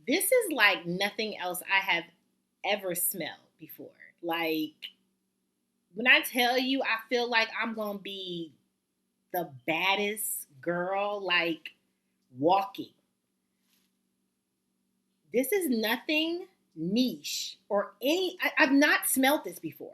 This is like nothing else I have ever smelled before. Like, when I tell you, I feel like I'm going to be the baddest girl, like, walking. This is nothing niche or I've not smelled this before.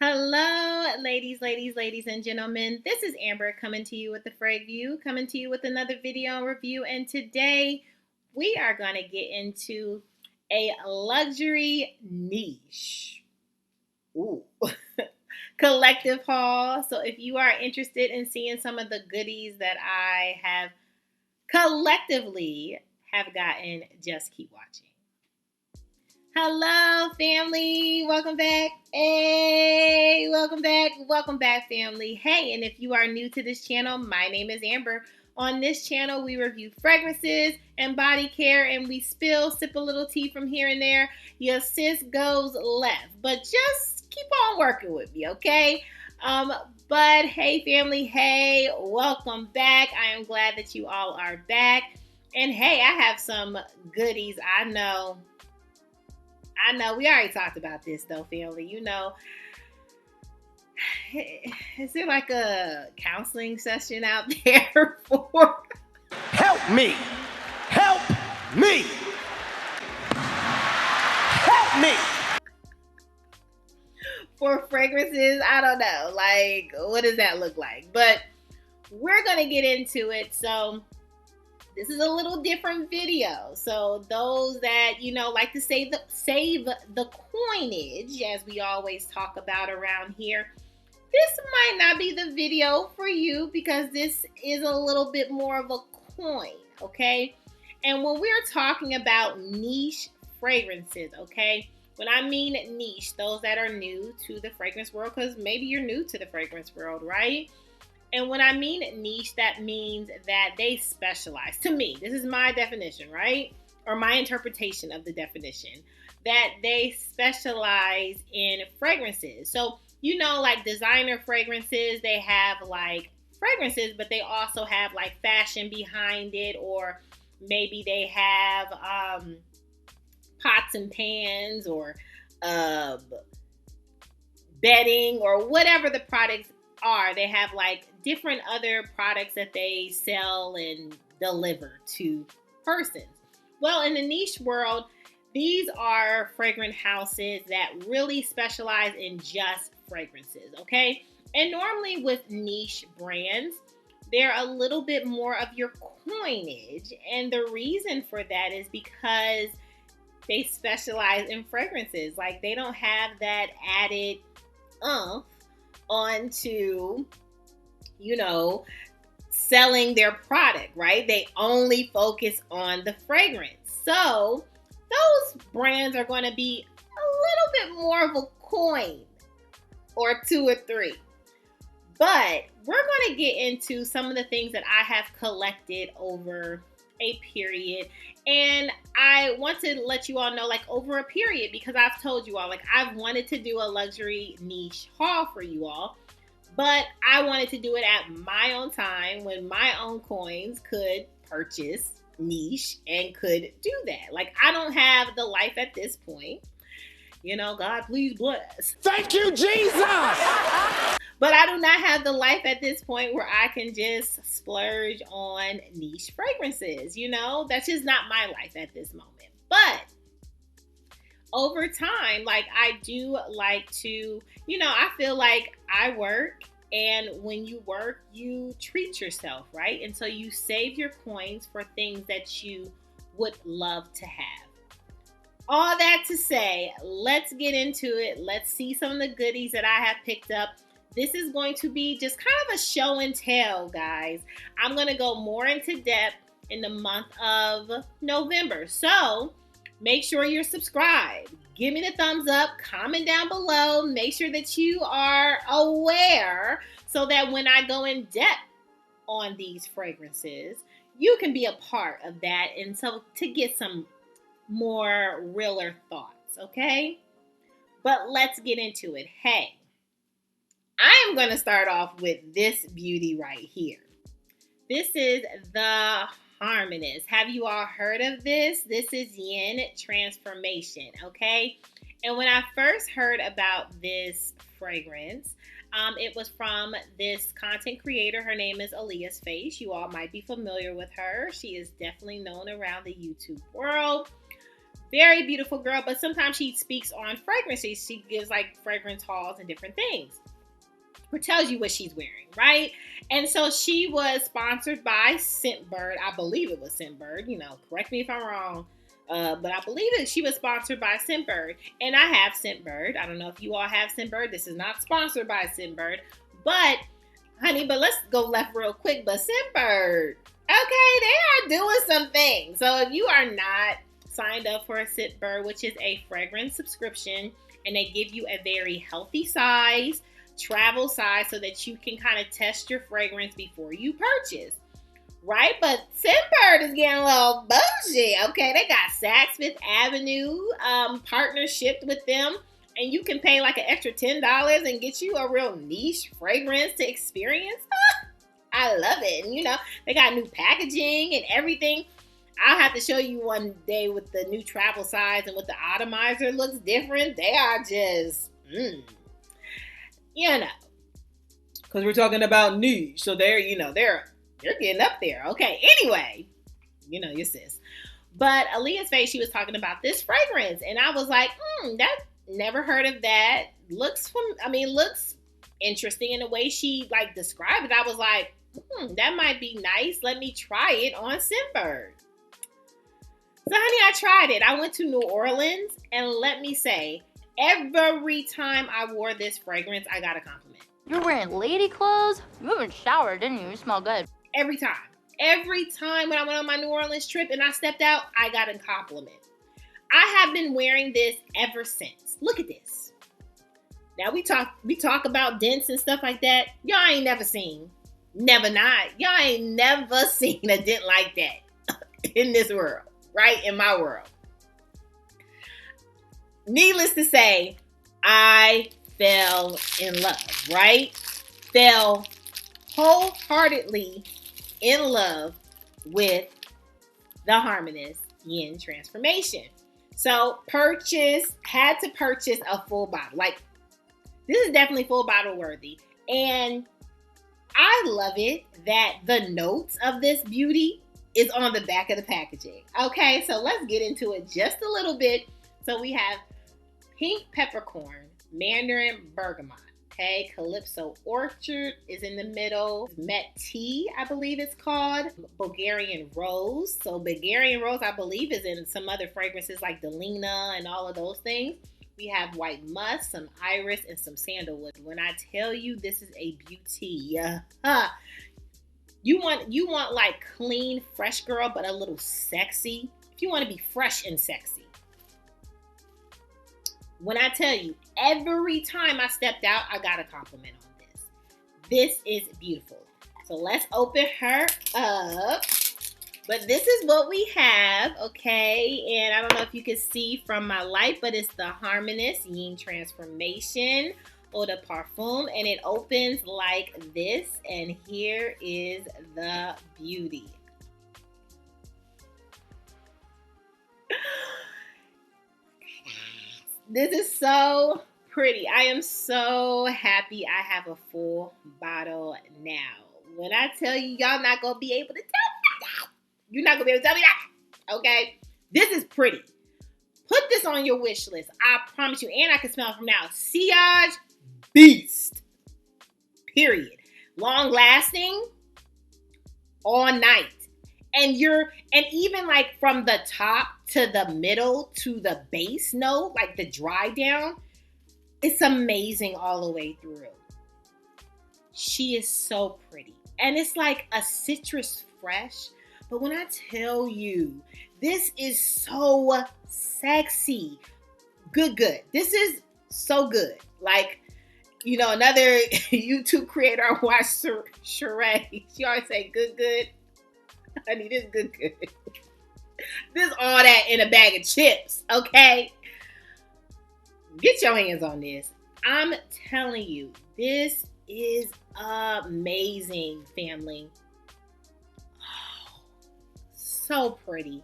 Hello, ladies and gentlemen. This is Amber coming to you with the Frag View, coming to you with another video review. And today we are going to get into a luxury niche. Ooh. Collective haul. So if you are interested in seeing some of the goodies that I have collectively have gotten, just keep watching. Hello, family. Welcome back. Hey, welcome back, family. Hey, and if you are new to this channel, my name is Amber. On this channel, we review fragrances and body care, and we sip a little tea from here and there. Your sis goes left, but just keep on working with me, okay? But hey, family. Hey, welcome back. I am glad that you all are back. And hey, I have some goodies. I know we already talked about this though, family. Is there like a counseling session out there for help me for fragrances? I don't know. Like, what does that look like? But we're gonna get into it. So this is a little different video. So those that, like to save the coinage, as we always talk about around here, this might not be the video for you because this is a little bit more of a coin, okay? And when we're talking about niche fragrances, okay? When I mean niche, those that are new to the fragrance world, because maybe you're new to the fragrance world, right? And when I mean niche, that means that they specialize. To me, this is my definition, right? Or my interpretation of the definition, that they specialize in fragrances. So, like designer fragrances, they have like fragrances, but they also have like fashion behind it, or maybe they have pots and pans, or bedding, or whatever the products are. They have like different other products that they sell and deliver to persons. Well, in the niche world, these are fragrance houses that really specialize in just fragrances, okay? And normally with niche brands, they're a little bit more of your coinage. And the reason for that is because they specialize in fragrances. Like, they don't have that added onto, selling their product, right? They only focus on the fragrance. So those brands are going to be a little bit more of a coin or two or three. But we're going to get into some of the things that I have collected over a period. And I want to let you all know, like, over a period, because I've told you all, like, I've wanted to do a luxury niche haul for you all, but I wanted to do it at my own time when my own coins could purchase niche and could do that. Like, I don't have the life at this point. God, please bless. Thank you, Jesus! But I do not have the life at this point where I can just splurge on niche fragrances. That's just not my life at this moment. But over time, like, I do like to, I feel like I work, and when you work, you treat yourself, right? And so you save your coins for things that you would love to have. All that to say, let's get into it. Let's see some of the goodies that I have picked up. This is going to be just kind of a show and tell, guys. I'm going to go more into depth in the month of November. So Make sure you're subscribed. Give me the thumbs up, comment down below. Make sure that you are aware so that when I go in depth on these fragrances, you can be a part of that and so to get some more realer thoughts, okay? But let's get into it. Hey, I am going to start off with this beauty right here. This is the Harmonist. Have you all heard of this? This is Yin Transformation, okay? And when I first heard about this fragrance, it was from this content creator. Her name is Aaliyah's Face. You all might be familiar with her. She is definitely known around the YouTube world. Very beautiful girl, but sometimes she speaks on fragrances. She gives like fragrance hauls and different things, or tells you what she's wearing, right? And so she was sponsored by Scentbird. I believe it was Scentbird. You know, correct me if I'm wrong. But I believe that she was sponsored by Scentbird. And I have Scentbird. I don't know if you all have Scentbird. This is not sponsored by Scentbird. But, honey, but let's go left real quick. But Scentbird, okay, they are doing some things. So if you are not signed up for a Scentbird, which is a fragrance subscription, and they give you a very healthy size, travel size, so that you can kind of test your fragrance before you purchase, right? But Scentbird is getting a little bougie, okay? They got Saks Fifth Avenue partnership with them, and you can pay like an extra $10 and get you a real niche fragrance to experience. I love it. And you know, they got new packaging and everything. I'll have to show you one day with the new travel size and with the atomizer looks different. They are just, you know, because we're talking about niche. So they're, you know, they're getting up there. Okay. Anyway, you know, your sis. But Aaliyah's Face, she was talking about this fragrance. And I was like, that never heard of that. Looks interesting in the way she like described it. I was like, that might be nice. Let me try it on Scentbird. So honey, I tried it. I went to New Orleans, and let me say, every time I wore this fragrance, I got a compliment. You're wearing lady clothes? You haven't showered, didn't you? You smell good. Every time. Every time when I went on my New Orleans trip and I stepped out, I got a compliment. I have been wearing this ever since. Look at this. Now we talk about dents and stuff like that. Y'all ain't never seen. Never not. Y'all ain't never seen a dent like that in this world. Right? In my world. Needless to say, I fell in love, right? Fell wholeheartedly in love with the Harmonist Yin Transformation. So had to purchase a full bottle. Like, this is definitely full bottle worthy. And I love it that the notes of this beauty is on the back of the packaging. Okay, so let's get into it just a little bit. So we have pink peppercorn, mandarin bergamot, okay, calypso orchard is in the middle, met tea, I believe it's called, Bulgarian rose. So Bulgarian rose, I believe, is in some other fragrances like Delina and all of those things. We have white musk, some iris, and some sandalwood. When I tell you this is a beauty, You want like clean, fresh girl, but a little sexy. If you want to be fresh and sexy. When I tell you, every time I stepped out, I got a compliment on this. This is beautiful. So let's open her up. But this is what we have, okay? And I don't know if you can see from my light, but it's the Harmonist Yin Transformation Eau de Parfum, and it opens like this, and here is the beauty. This is so pretty. I am so happy I have a full bottle now. When I tell you, y'all not gonna be able to tell me that. You're not gonna be able to tell me that. Okay? This is pretty. Put this on your wish list. I promise you. And I can smell it from now. Sillage beast. Period. Long lasting. All night. And even like from the top to the middle to the base note, like the dry down, it's amazing all the way through. She is so pretty. And it's like a citrus fresh. But when I tell you, this is so sexy. Good. This is so good. Like, you know, another YouTube creator I watched, Sheree, she always say, good. Honey, this good. This all that in a bag of chips, okay? Get your hands on this. I'm telling you, this is amazing, family. Oh, so pretty.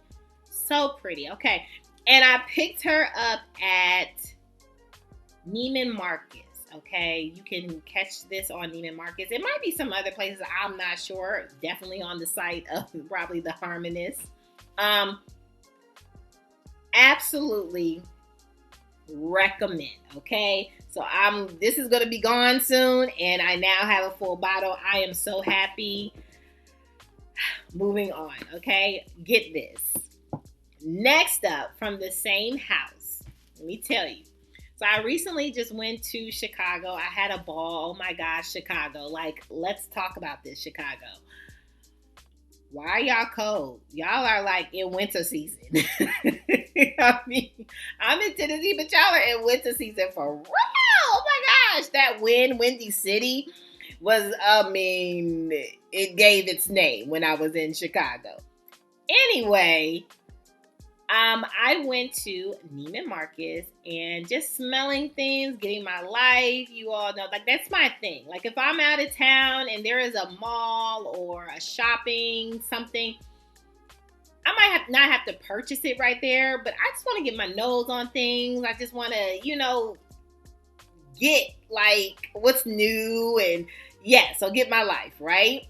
Okay. And I picked her up at Neiman Marcus. Okay. You can catch this on Neiman Marcus. It might be some other places. I'm not sure. Definitely on the site of probably the Harmonist. Absolutely recommend. Okay. So this is going to be gone soon, and I now have a full bottle. I am so happy. Moving on. Okay. Get this. Next up, from the same house, let me tell you. So I recently just went to Chicago. I had a ball. Oh my gosh, Chicago. Like, let's talk about this, Chicago. Why are y'all cold? Y'all are like in winter season. I mean, I'm in Tennessee, but y'all are in winter season for real. Oh my gosh, that Windy City was, it gave its name when I was in Chicago. Anyway, I went to Neiman Marcus and just smelling things, getting my life. You all know, like, that's my thing. Like, if I'm out of town and there is a mall or a shopping something, I might not have to purchase it right there, but I just want to get my nose on things. I just want to, get like what's new and so get my life, right?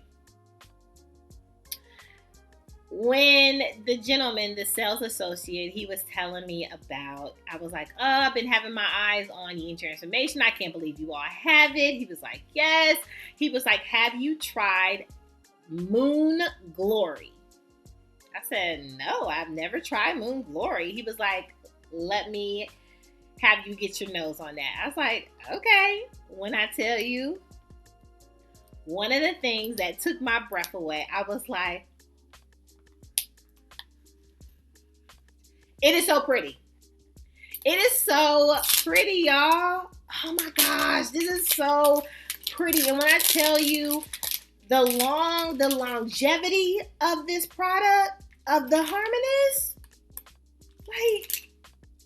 When the gentleman, the sales associate, he was telling me about, I was like, I've been having my eyes on Yin Transformation. I can't believe you all have it. He was like, yes. He was like, have you tried Moon Glory? I said, no, I've never tried Moon Glory. He was like, let me have you get your nose on that. I was like, okay. When I tell you, one of the things that took my breath away, I was like, it is so pretty. It is so pretty, y'all. Oh my gosh, this is so pretty. And when I tell you the longevity of this product, of the Harmonist, like,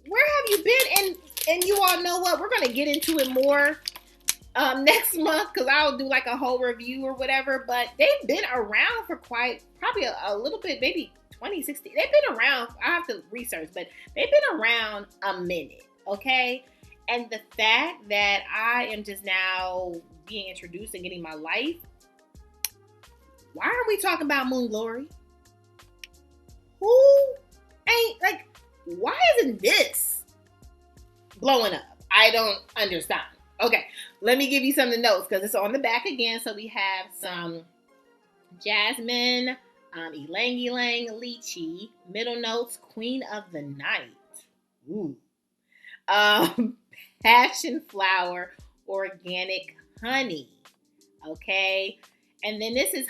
where have you been? And you all know what? We're going to get into it more next month, because I'll do like a whole review or whatever. But they've been around for probably a little bit, maybe 2016. They've been around. I have to research, but they've been around a minute, okay? And the fact that I am just now being introduced and getting my life, why are we talking about Moon Glory? Who ain't, like, why isn't this blowing up? I don't understand. Okay, let me give you some of the notes, because it's on the back again. So we have some jasmine, ylang ylang, lychee. Middle notes, queen of the night. Ooh. Passion flower, organic honey. Okay. And then this is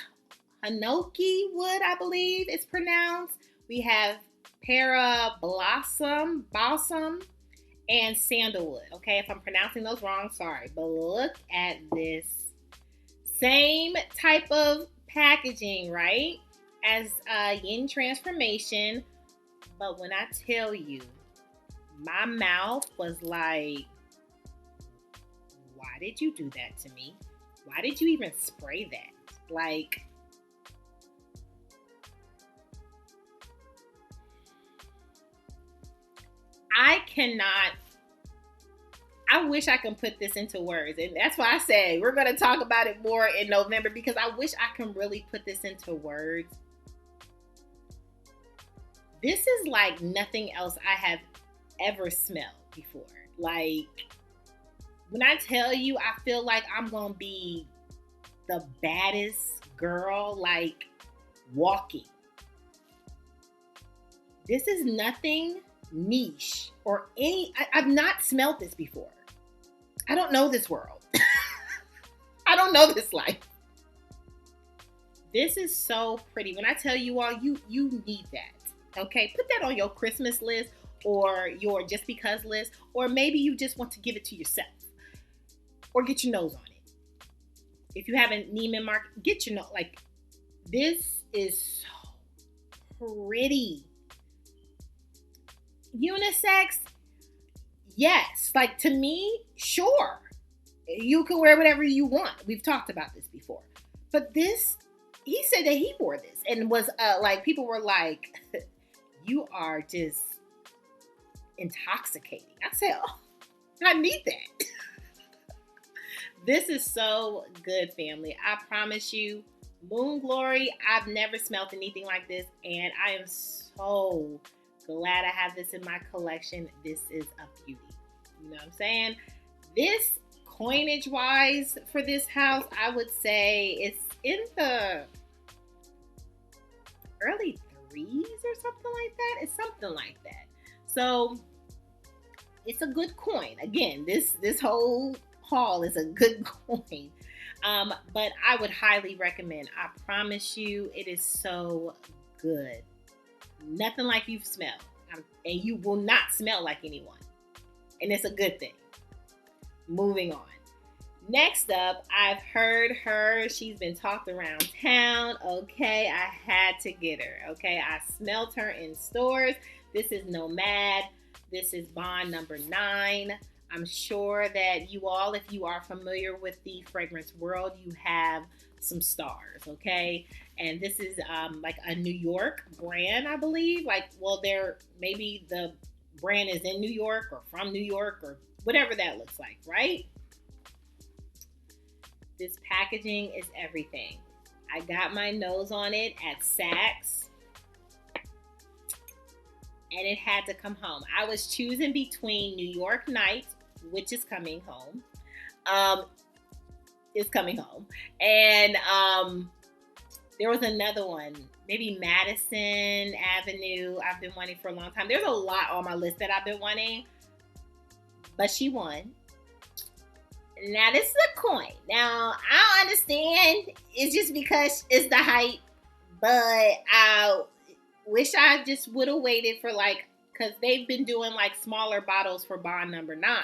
hinoki wood, I believe it's pronounced. We have para balsam, and sandalwood. Okay. If I'm pronouncing those wrong, sorry. But look at this. Same type of packaging, right? As Yin Transformation. But when I tell you, my mouth was like, why did you do that to me? Why did you even spray that? Like, I wish I can put this into words. And that's why I said we're going to talk about it more in November, because I wish I can really put this into words. This is like nothing else I have ever smelled before. Like, when I tell you, I feel like I'm going to be the baddest girl, like, walking. This is nothing niche or I've not smelled this before. I don't know this world. I don't know this life. This is so pretty. When I tell you all, you need that. Okay, put that on your Christmas list, or your just because list, or maybe you just want to give it to yourself or get your nose on it. If you have a Neiman Marcus, get your nose. Like, this is so pretty. Unisex, yes. Like, to me, sure. You can wear whatever you want. We've talked about this before. But this, he said that he wore this and was like, people were like, you are just intoxicating. I said, oh, I need that. This is so good, family. I promise you, Moon Glory, I've never smelled anything like this, and I am so glad I have this in my collection. This is a beauty. You know what I'm saying? This, coinage-wise, for this house, I would say it's in the early 3s or something like that. It's something like that. So it's a good coin. Again, this whole haul is a good coin. But I would highly recommend. I promise you, it is so good. Nothing like you've smelled. And you will not smell like anyone. And it's a good thing. Moving on. Next up, I've heard her. She's been talked around town. Okay, I had to get her. Okay, I smelled her in stores. This is Nomad. This is Bond number 9. I'm sure that you all, if you are familiar with the fragrance world, you have some stars, okay? And this is like a New York brand, I believe. Like, well, maybe the brand is in New York or from New York or whatever that looks like, right? This packaging is everything. I got my nose on it at Saks, and it had to come home. I was choosing between New York Nights, which is coming home. Is coming home. And there was another one, maybe Madison Avenue. I've been wanting for a long time. There's a lot on my list that I've been wanting, but she won. Now, this is a coin. Now, I understand it's just because it's the hype, but I wish I just would have waited for because they've been doing smaller bottles for Bond number 9.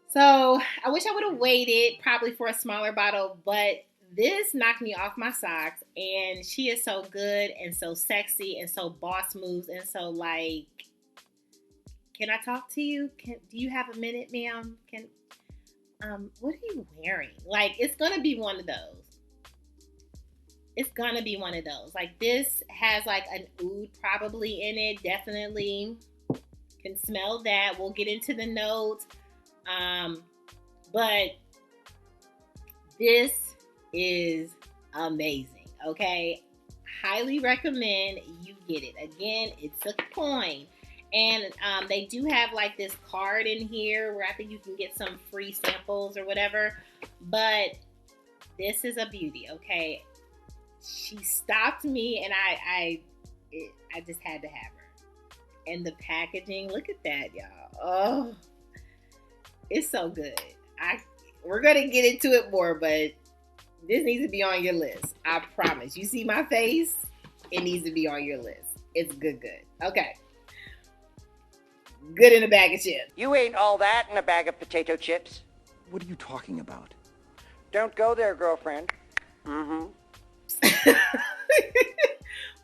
So I wish I would have waited probably for a smaller bottle, but this knocked me off my socks, and she is so good and so sexy and so boss moves and so can I talk to you? Do you have a minute, ma'am? What are you wearing? It's gonna be one of those. It's gonna be one of those. This has an oud probably in it. Definitely can smell that. We'll get into the notes. But this is amazing. Okay. Highly recommend you get it. Again, it's a coin. And they do have this card in here where I think you can get some free samples or whatever. But this is a beauty, okay? She stopped me, and I just had to have her. And the packaging, look at that, y'all. Oh, it's so good. We're gonna get into it more, but this needs to be on your list. I promise. You see my face? It needs to be on your list. It's good. Okay. Good in a bag of chips. You ain't all that in a bag of potato chips. What are you talking about? Don't go there, girlfriend. Mm-hmm.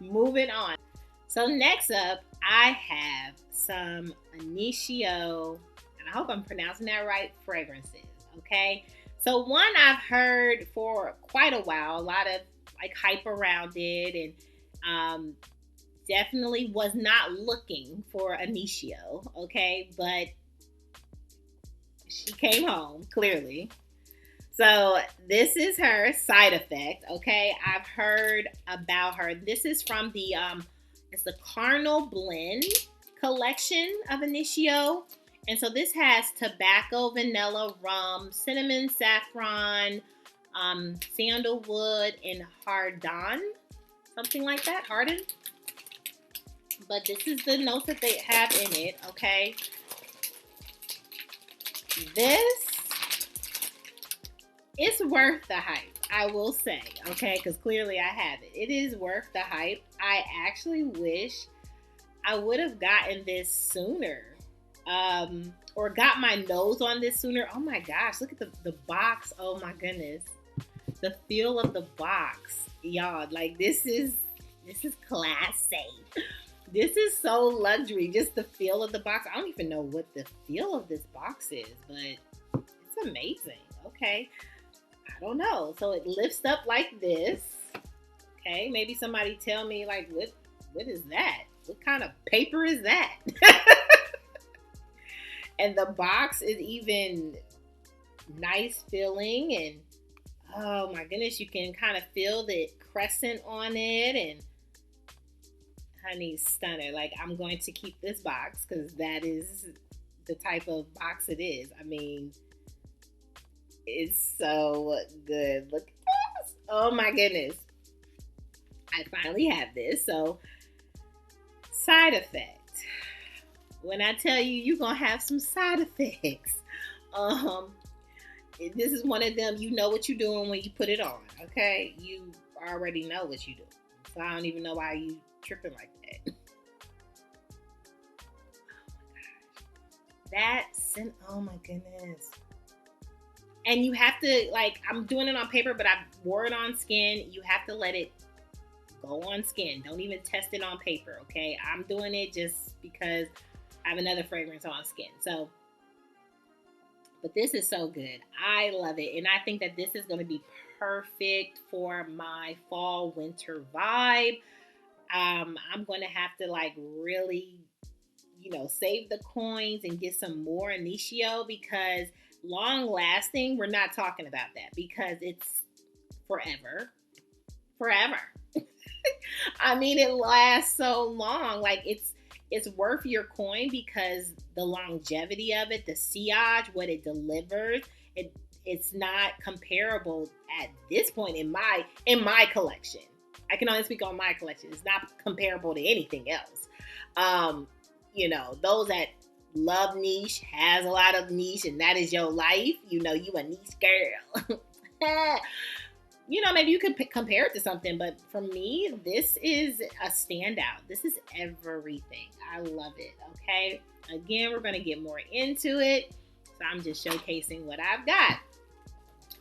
Moving on. So next up, I have some Initio, and I hope I'm pronouncing that right, fragrances, okay? So one I've heard for quite a while, a lot of hype around it, and definitely was not looking for Initio, okay? But she came home, clearly. So this is her Side Effect, okay? I've heard about her. This is from the, it's the Carnal Blend collection of Initio. And so this has tobacco, vanilla, rum, cinnamon, saffron, sandalwood, and hardon. Something like that, hardon. But this is the notes that they have in it, okay? This is worth the hype, I will say, okay? Because clearly I have it. It is worth the hype. I actually wish I would have gotten this sooner. Or got my nose on this sooner. Oh my gosh, look at the box. Oh my goodness. The feel of the box. Y'all, like this is classy. This is so luxury. Just the feel of the box. I don't even know what the feel of this box is, but it's amazing. Okay. I don't know. So it lifts up like this. Okay. Maybe somebody tell me like what is that? What kind of paper is that? And the box is even nice feeling, and oh my goodness, you can kind of feel the crescent on it, and honey, stunner. Like, I'm going to keep this box because that is the type of box it is. I mean, it's so good. Look at this. Oh my goodness. I finally have this. So, side effect. When I tell you, you're going to have some side effects. This is one of them, you know what you're doing when you put it on, okay? You already know what you do. So I don't even know why you tripping like that. Oh my goodness. And you have to, like, I'm doing it on paper, but I wore it on skin. You have to let it go on skin. Don't even test it on paper, okay? I'm doing it just because I have another fragrance on skin. So, but this is so good. I love it. And I think that this is going to be perfect for my fall winter vibe. I'm going to have to like really, save the coins and get some more Initio, because long lasting, we're not talking about that because it's forever. I mean, it lasts so long. Like it's worth your coin because the longevity of it, the sillage, what it delivers, it's not comparable at this point in my collection. I can only speak on my collection. It's not comparable to anything else. Those that love niche, has a lot of niche, and that is your life. You a niche girl. Maybe you could compare it to something, but for me, this is a standout. This is everything. I love it. Okay. Again, we're going to get more into it. So I'm just showcasing what I've got.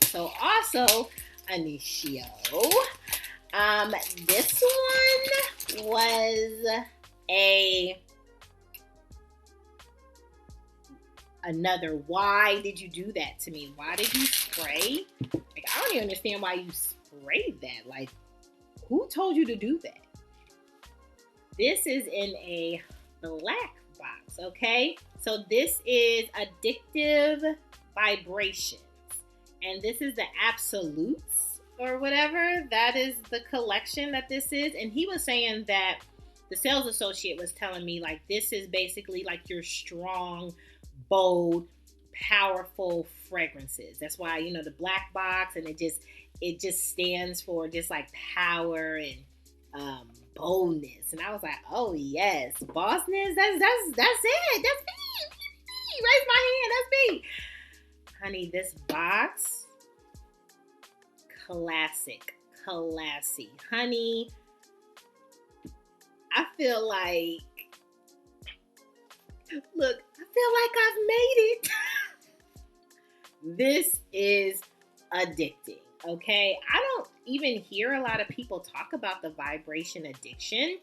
So also, Initio. This one was another, why did you do that to me? Why did you spray? Like, I don't even understand why you sprayed that. Like, who told you to do that? This is in a black box, okay? So this is Addictive Vibrations. And this is the Absolutes or whatever. That is the collection that this is. And he was saying that the sales associate was telling me, like, this is basically like your strong, bold, powerful fragrances. That's why, the black box, and it just stands for just like power and boldness. And I was like, oh yes, bossness, that's it. That's me. Raise my hand, that's me. Honey, this box, classy. Honey, I feel like I've made it. This is addicting, okay? I don't even hear a lot of people talk about the vibration addiction,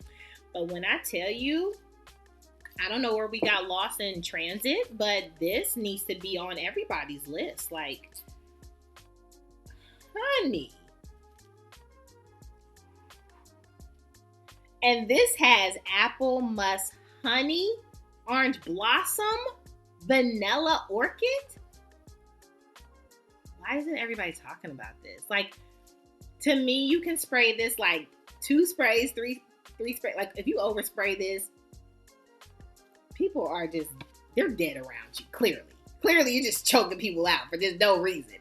but when I tell you, I don't know where we got lost in transit, but this needs to be on everybody's list. Like, honey. And this has apple musk honey, orange blossom, vanilla orchid. Why isn't everybody talking about this? Like, to me, you can spray this like 2 sprays, 3 sprays. Like, if you overspray this, people are they're dead around you, clearly. Clearly, you're just choking people out for just no reason.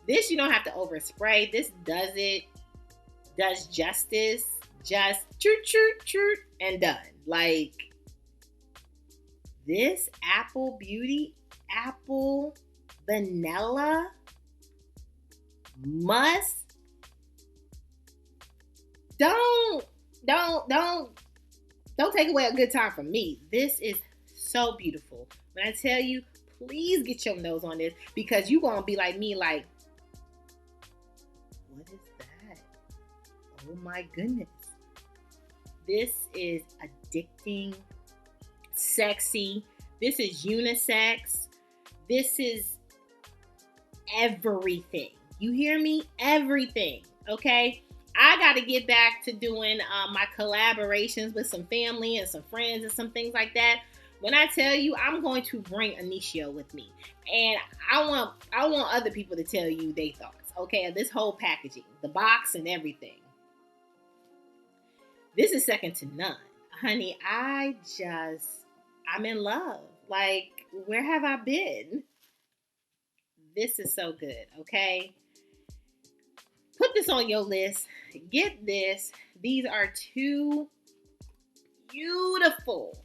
This, you don't have to overspray. This does justice. Just choo, and done. Like, this Apple Beauty, apple, vanilla, don't Don't take away a good time from me. This is so beautiful. When I tell you, please get your nose on this because you're going to be like me, like, what is that? Oh my goodness. This is addicting, sexy. This is unisex. This is everything. You hear me? Everything. Okay? I got to get back to doing my collaborations with some family and some friends and some things like that. When I tell you, I'm going to bring Initio with me, and I want other people to tell you their thoughts. Okay, this whole packaging, the box and everything. This is second to none, honey. I'm in love. Like, where have I been? This is so good. Okay, put this on your list. Get this. These are two beautiful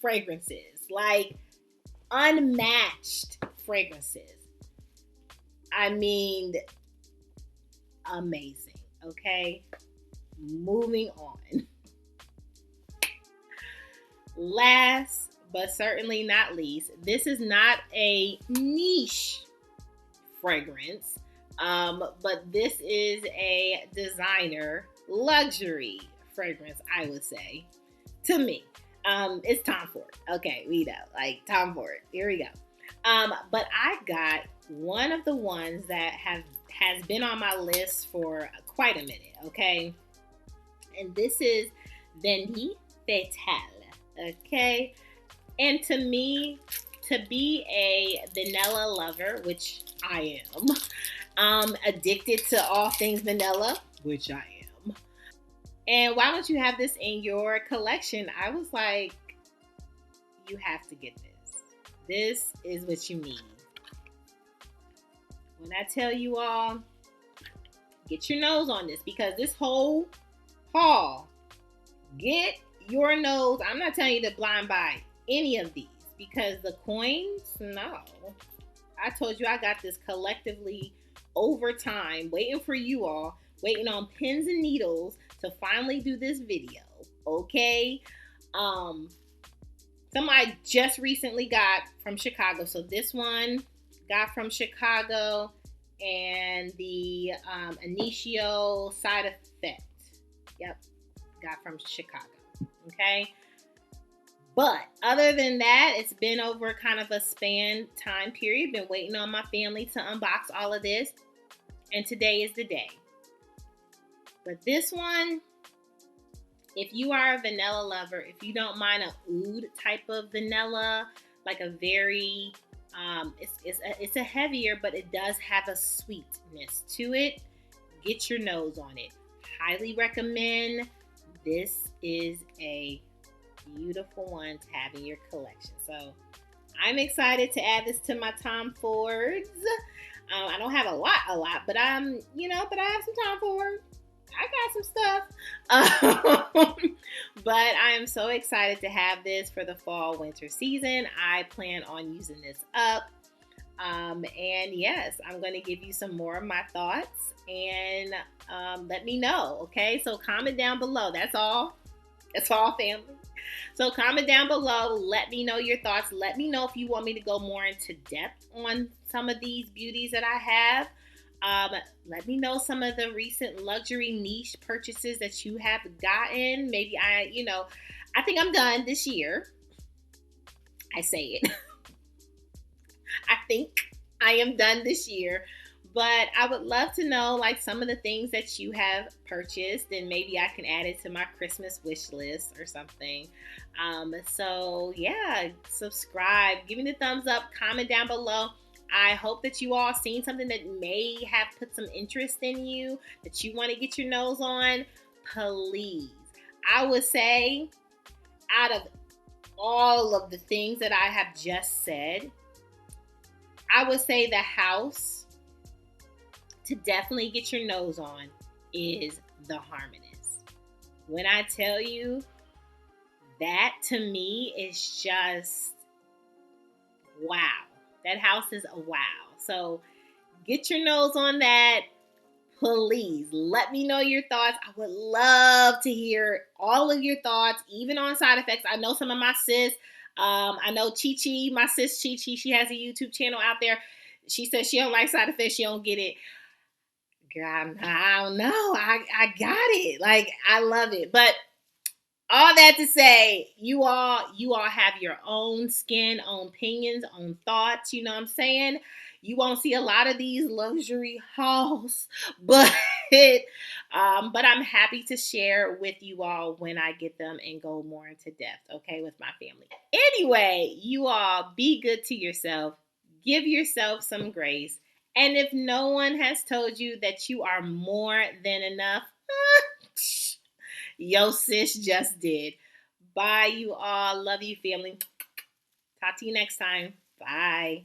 fragrances, like unmatched fragrances. I mean, amazing. Okay, moving on. Last but certainly not least, this is not a niche fragrance, but this is a designer luxury fragrance, I would say, to me. It's Tom Ford. Okay, we know, like Tom Ford. Here we go. But I got one of the ones that has been on my list for quite a minute. Okay, and this is Vanille Fatale. Okay, and to me, to be a vanilla lover, which I am, addicted to all things vanilla, which I am. And why don't you have this in your collection? I was like, you have to get this. This is what you need. When I tell you all, get your nose on this because this whole haul, get your nose. I'm not telling you to blind buy any of these because the coins, no. I told you I got this collectively over time, waiting for you all, waiting on pins and needles to finally do this video. Okay. Some I just recently got from Chicago. So this one got from Chicago, and the Initio Side Effect. Yep, got from Chicago. Okay. But other than that, it's been over kind of a span time period. Been waiting on my family to unbox all of this. And today is the day. But this one, if you are a vanilla lover, if you don't mind a oud type of vanilla, like a very, it's a heavier, but it does have a sweetness to it, get your nose on it. Highly recommend. This is a beautiful one to have in your collection. So I'm excited to add this to my Tom Fords. I don't have a lot, but but I have some Tom Ford. I got some stuff. But I am so excited to have this for the fall winter season. I plan on using this up. And yes, I'm going to give you some more of my thoughts and let me know. Okay, so comment down below. That's all, family. So comment down below. Let me know your thoughts. Let me know if you want me to go more into depth on some of these beauties that I have. Let me know some of the recent luxury niche purchases that you have gotten. Maybe I think I'm done this year. I say it. I think I am done this year. But I would love to know like some of the things that you have purchased, and maybe I can add it to my Christmas wish list or something. So yeah, subscribe, give me the thumbs up, comment down below. I hope that you all seen something that may have put some interest in you, that you want to get your nose on. Please, I would say out of all of the things that I have just said, I would say the house to definitely get your nose on is the Harmonist. When I tell you, that to me is just wow. That house is a wow. So get your nose on that. please let me know your thoughts. I would love to hear all of your thoughts, even on side effects. I know some of my sis, I know Chi Chi, my sis Chi Chi, she has a YouTube channel out there. She says she don't like side effects. She don't get it. Girl, I don't know. I got it. Like, I love it. But all that to say, you all have your own skin, own opinions, own thoughts. You know what I'm saying? You won't see a lot of these luxury hauls, but I'm happy to share with you all when I get them and go more into depth, okay, with my family. Anyway, you all be good to yourself. Give yourself some grace. And if no one has told you that you are more than enough, yo, sis just did. Bye, you all. Love you, family. Talk to you next time. Bye.